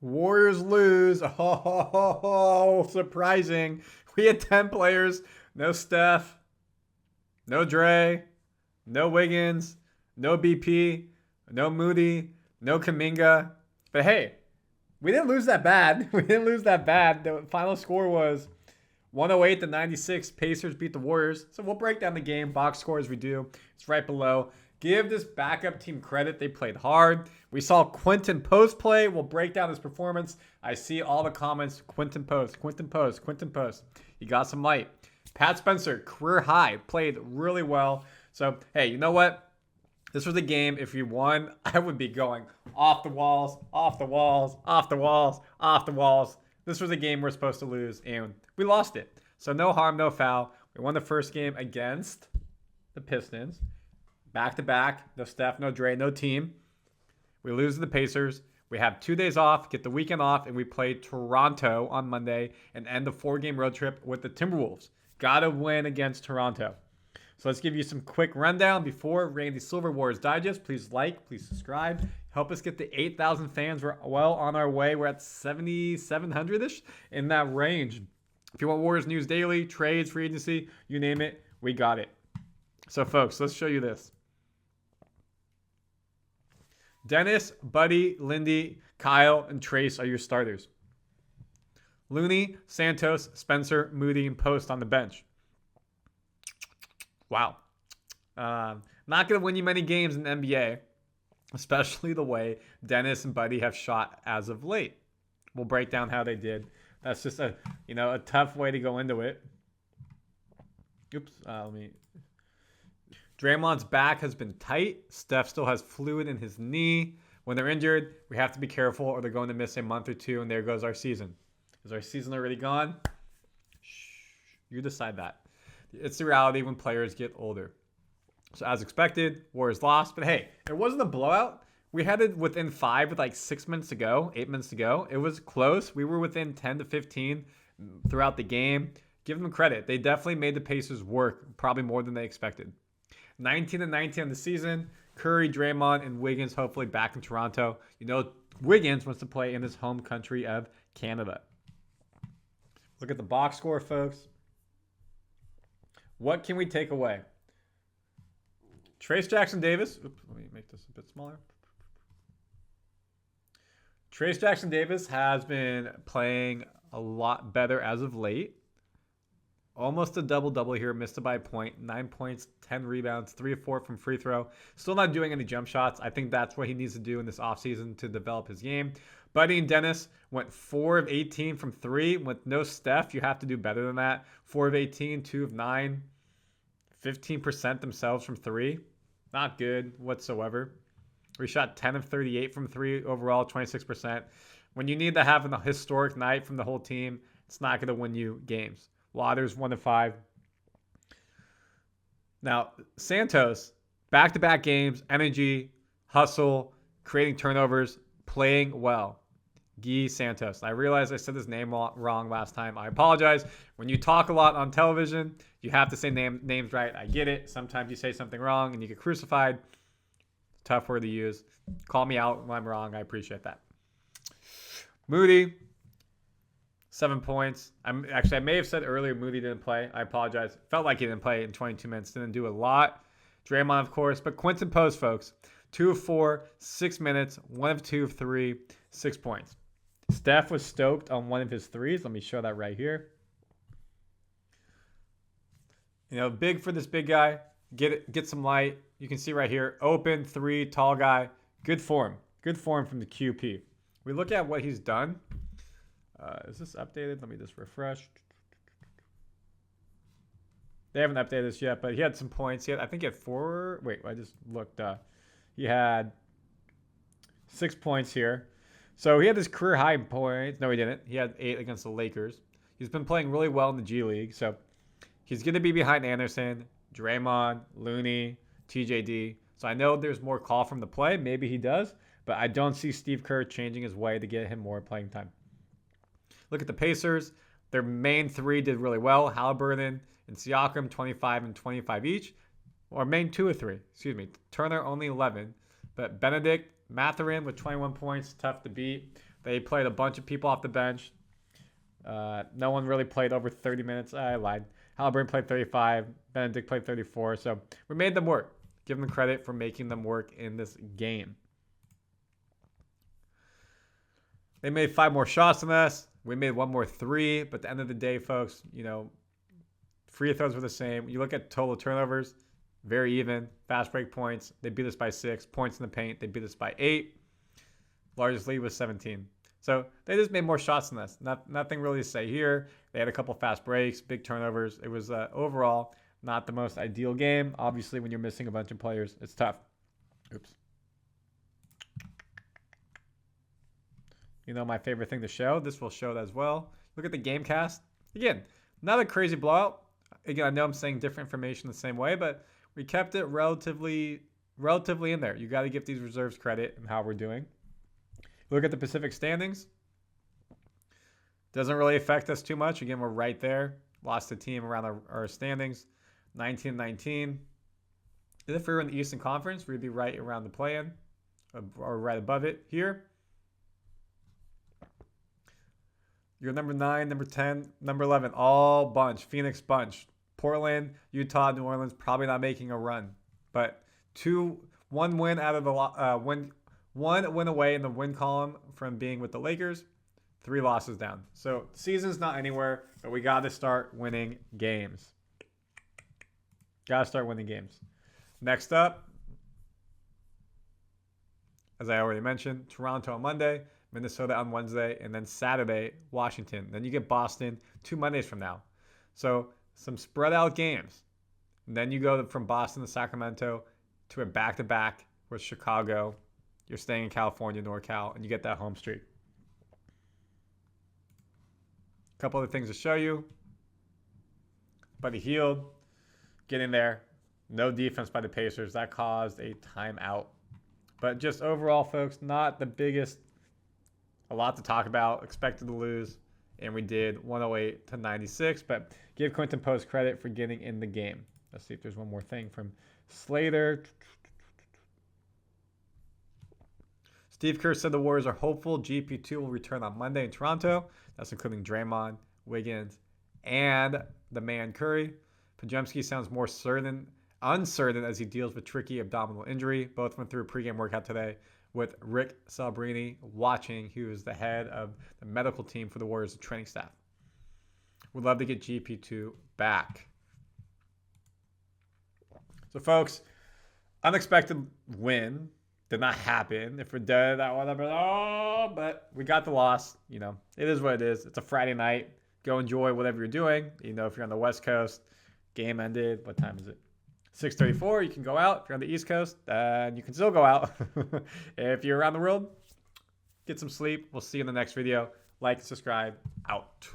Warriors lose. Oh, surprising. We had 10 players. No Steph. No Dre. No Wiggins. No BP. No Moody. No Kuminga. But hey, we didn't lose that bad. We didn't lose that bad. The final score was 108 to 96. Pacers beat the Warriors. So we'll break down the game. Box score as we do. It's right below. Give this backup team credit. They played hard. We saw Quinten Post play. We'll break down his performance. I see all the comments. Quinten Post, Quinten Post, Quinten Post. He got some light. Pat Spencer, career high. Played really well. So, hey, you know what? This was a game. If we won, I would be going off the walls, off the walls, off the walls, off the walls. This was a game we're supposed to lose, and we lost it. So no harm, no foul. We won the first game against the Pistons. Back-to-back. No Steph, no Dre, no team. We lose to the Pacers. We have 2 days off, get the weekend off, and we play Toronto on Monday and end the 4-game road trip with the Timberwolves. Gotta win against Toronto. So let's give you some quick rundown before Randy Silver Warriors Digest. Please like, please subscribe. Help us get the 8,000 fans. We're well on our way. We're at 7,700-ish in that range. If you want Warriors news daily, trades, free agency, you name it, we got it. So folks, let's show you this. Dennis, Buddy, Lindy, Kyle, and Trayce are your starters. Looney, Santos, Spencer, Moody, and Post on the bench. Wow. Not going to win you many games in the NBA, especially the way Dennis and Buddy have shot as of late. We'll break down how they did. That's just a tough way to go into it. Oops. Draymond's back has been tight. Steph still has fluid in his knee. When they're injured, we have to be careful or they're going to miss a month or two, and there goes our season. Is our season already gone? Shh, you decide that. It's the reality when players get older. So as expected, Warriors lost. But hey, it wasn't a blowout. We had it within 5 with like 6 minutes to go, 8 minutes to go. It was close. We were within 10 to 15 throughout the game. Give them credit. They definitely made the Pacers work, probably more than they expected. 19-19 on the season. Curry, Draymond, and Wiggins hopefully back in Toronto. You know, Wiggins wants to play in his home country of Canada. Look at the box score, folks. What can we take away? Trayce Jackson-Davis. Oops, let me make this a bit smaller. Trayce Jackson-Davis has been playing a lot better as of late. Almost a double-double here. Missed it by a point. 9 points, 10 rebounds, 3 of 4 from free throw. Still not doing any jump shots. I think that's what he needs to do in this offseason to develop his game. Buddy and Dennis went 4 of 18 from 3. With no Steph, you have to do better than that. 4 of 18, 2 of 9. 15% themselves from 3. Not good whatsoever. We shot 10 of 38 from 3 overall, 26%. When you need to have a historic night from the whole team, it's not going to win you games. Waters 1 of 5. Now, Santos, back-to-back games, energy, hustle, creating turnovers, playing well. Guy Santos. I realize I said his name wrong last time. I apologize. When you talk a lot on television, you have to say names right. I get it. Sometimes you say something wrong and you get crucified. Tough word to use. Call me out when I'm wrong. I appreciate that. Moody, 7 points. I may have said earlier Moody didn't play. I apologize. Felt like he didn't play in 22 minutes. Didn't do a lot. Draymond, of course. But Quinten Post, folks. 2 of 4, 6 minutes. 1 of 2 of 3, 6 points. Steph was stoked on one of his threes. Let me show that right here. You know, big for this big guy. Get some light. You can see right here. Open, 3, tall guy. Good form. Good form from the QP. We look at what he's done. Is this updated? Let me just refresh. They haven't updated this yet, but he had some points. I think he had 4. Wait, I just looked. He had 6 points here. So he had his career high in points. No, he didn't. He had 8 against the Lakers. He's been playing really well in the G League. So he's going to be behind Anderson, Draymond, Looney, TJD. So I know there's more call from the play. Maybe he does. But I don't see Steve Kerr changing his way to get him more playing time. Look at the Pacers. Their main 3 did really well. Halliburton and Siakam, 25 and 25 each. Or main 2 or 3. Excuse me. Turner, only 11. But Benedict, Mathurin with 21 points. Tough to beat. They played a bunch of people off the bench. No one really played over 30 minutes. I lied. Halliburton played 35. Benedict played 34. So we made them work. Give them credit for making them work in this game. They made 5 more shots than us. We made 1 more 3. But at the end of the day, folks, free throws were the same. You look at total turnovers, very even. Fast break points, they beat us by 6. Points in the paint, they beat us by 8. Largest lead was 17. So they just made more shots than us. Nothing really to say here. They had a couple fast breaks, big turnovers. It was overall not the most ideal game. Obviously, when you're missing a bunch of players, it's tough. Oops. My favorite thing to show. This will show that as well. Look at the game cast. Again, not a crazy blowout. Again, I know I'm saying different information the same way, but we kept it relatively in there. You got to give these reserves credit and how we're doing. Look at the Pacific standings. Doesn't really affect us too much. Again, we're right there. Lost a team around our standings. 19-19. If we were in the Eastern Conference, we'd be right around the play-in or right above it here. You're number 9, number 10, number 11, all bunch. Phoenix bunch. Portland, Utah, New Orleans, probably not making a run. But one win out of the one win away in the win column from being with the Lakers. 3 losses down. So season's not anywhere, but we got to start winning games. Got to start winning games. Next up, as I already mentioned, Toronto on Monday, Minnesota on Wednesday, and then Saturday, Washington. Then you get Boston 2 Mondays from now. So some spread out games. And then you go from Boston to Sacramento to a back-to-back with Chicago. You're staying in California, NorCal, and you get that home streak. A couple other things to show you. Buddy Hield, getting there. No defense by the Pacers. That caused a timeout. But just overall, folks, not the biggest. A lot to talk about. Expected to lose, and we did 108-96. But give Quinten Post credit for getting in the game. Let's see if there's one more thing from Slater. Steve Kerr said the Warriors are hopeful GP2 will return on Monday in Toronto. That's including Draymond, Wiggins, and the man Curry. Podziemski sounds more uncertain as he deals with tricky abdominal injury. Both went through a pregame workout today with Rick Celebrini watching, who is the head of the medical team for the Warriors training staff. Would love to get GP2 back. So, folks, unexpected win. Did not happen. If we're dead, that one, but we got the loss. It is what it is. It's a Friday night. Go enjoy whatever you're doing. If you're on the West Coast, game ended. What time is it? 6:34. You can go out. If you're on the East Coast, you can still go out. If you're around the world, get some sleep. We'll see you in the next video. Like and subscribe. Out.